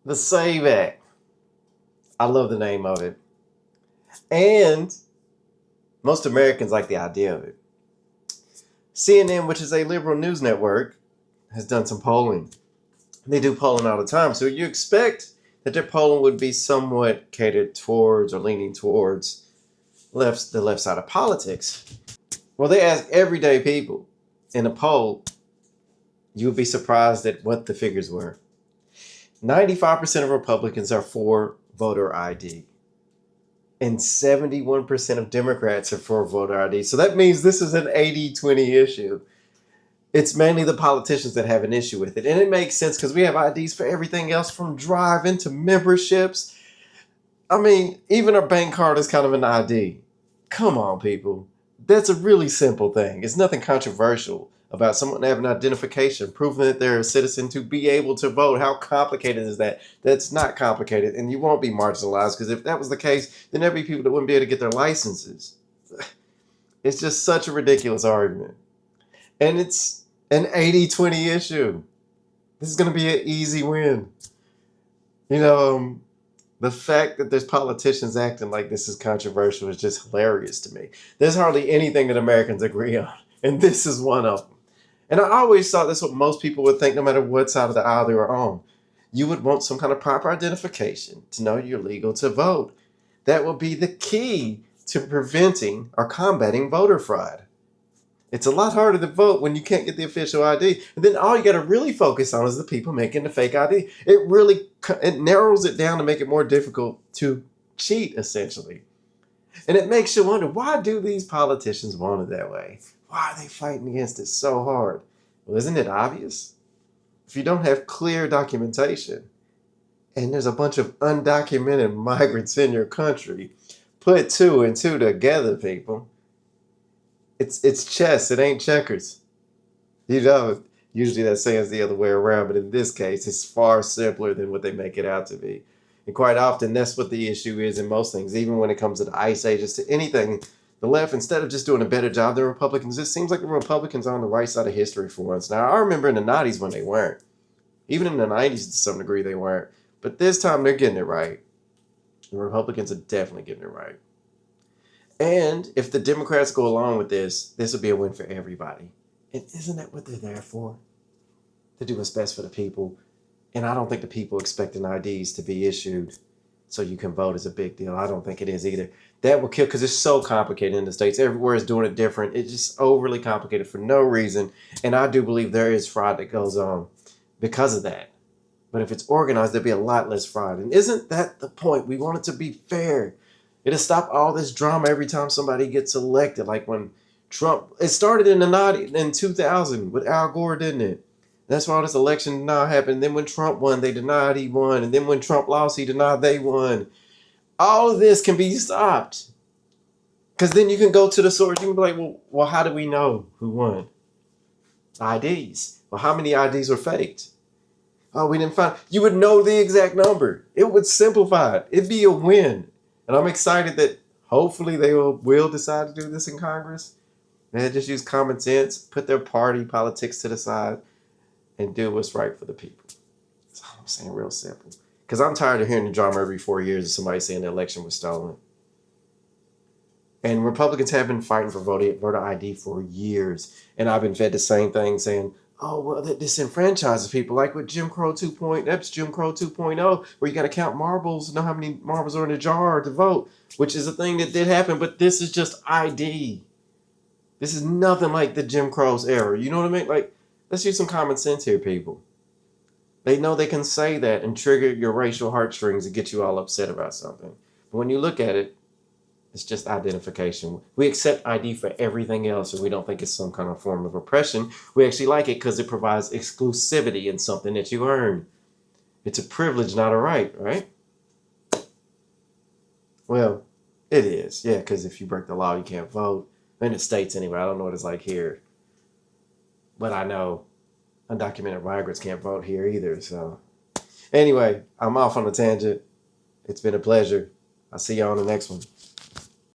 The SAVE Act. I love the name of it. And most Americans like the idea of it. CNN, which is a liberal news network, has done some polling. They do polling all the time, so you expect that their polling would be somewhat catered towards or leaning towards the left side of politics. Well, they ask everyday people in a poll. You would be surprised at what the figures were. 95% of Republicans are for voter ID. And 71% of Democrats are for voter ID. So that means this is an 80-20 issue. It's mainly the politicians that have an issue with it. And it makes sense because we have IDs for everything else from driving to memberships. I mean, even a bank card is kind of an ID. Come on, people. That's a really simple thing. It's nothing controversial about someone having identification, proving that they're a citizen to be able to vote. How complicated is that? That's not complicated, and you won't be marginalized, because if that was the case, then there'd be people that wouldn't be able to get their licenses. It's just such a ridiculous argument. And it's an 80-20 issue. This is going to be an easy win. The fact that there's politicians acting like this is controversial is just hilarious to me. There's hardly anything that Americans agree on, and this is one of them. And I always thought that's what most people would think, no matter what side of the aisle they were on. You would want some kind of proper identification to know you're legal to vote. That would be the key to preventing or combating voter fraud. It's a lot harder to vote when you can't get the official ID. And then all you got to really focus on is the people making the fake ID. It narrows it down to make it more difficult to cheat, essentially. And it makes you wonder, why do these politicians want it that way? Why are they fighting against it so hard? Well, isn't it obvious? If you don't have clear documentation, and there's a bunch of undocumented migrants in your country, put two and two together, people. It's chess, it ain't checkers. Usually that saying's the other way around, but in this case, it's far simpler than what they make it out to be. And quite often, that's what the issue is in most things, even when it comes to the ICE agents, to anything. The left, instead of just doing a better job than Republicans, it seems like the Republicans are on the right side of history for once. Now, I remember in the 90s when they weren't. Even in the 90s, to some degree, they weren't. But this time, they're getting it right. The Republicans are definitely getting it right. And if the Democrats go along with this will be a win for everybody. And isn't that what they're there for? To do what's best for the people. And I don't think the people expecting IDs to be issued so you can vote is a big deal. I don't think it is either. That will kill, because it's so complicated in the States. Everywhere is doing it different. It's just overly complicated for no reason. And I do believe there is fraud that goes on because of that. But if it's organized, there'll be a lot less fraud. And isn't that the point? We want it to be fair. It'll stop all this drama every time somebody gets elected. Like when Trump, it started in 2000 with Al Gore, didn't it? That's why all this election denial happened. Then when Trump won, they denied he won. And then when Trump lost, he denied they won. All of this can be stopped. Because then you can go to the source. You can be like, well, how do we know who won? IDs. Well, how many IDs were faked? Oh, we didn't find. You would know the exact number. It would simplify it. It'd be a win. And I'm excited that hopefully they will decide to do this in Congress. They just use common sense, put their party politics to the side, and do what's right for the people. That's all I'm saying, real simple. Because I'm tired of hearing the drama every 4 years of somebody saying the election was stolen. And Republicans have been fighting for voter ID for years. And I've been fed the same thing saying, oh, well, that disenfranchises people, like with Jim Crow 2.0. That's Jim Crow 2.0, where you got to count marbles, know how many marbles are in a jar to vote, which is a thing that did happen, but this is just ID. This is nothing like the Jim Crow's era. You know what I mean? Like, let's use some common sense here, people. They know they can say that and trigger your racial heartstrings and get you all upset about something. But when you look at it, it's just identification. We accept ID for everything else, and we don't think it's some kind of form of oppression. We actually like it because it provides exclusivity in something that you earn. It's a privilege, not a right, right? Well, it is, yeah, because if you break the law, you can't vote. In the States, anyway. I don't know what it's like here. But I know undocumented migrants can't vote here either. So, anyway, I'm off on a tangent. It's been a pleasure. I'll see you on the next one.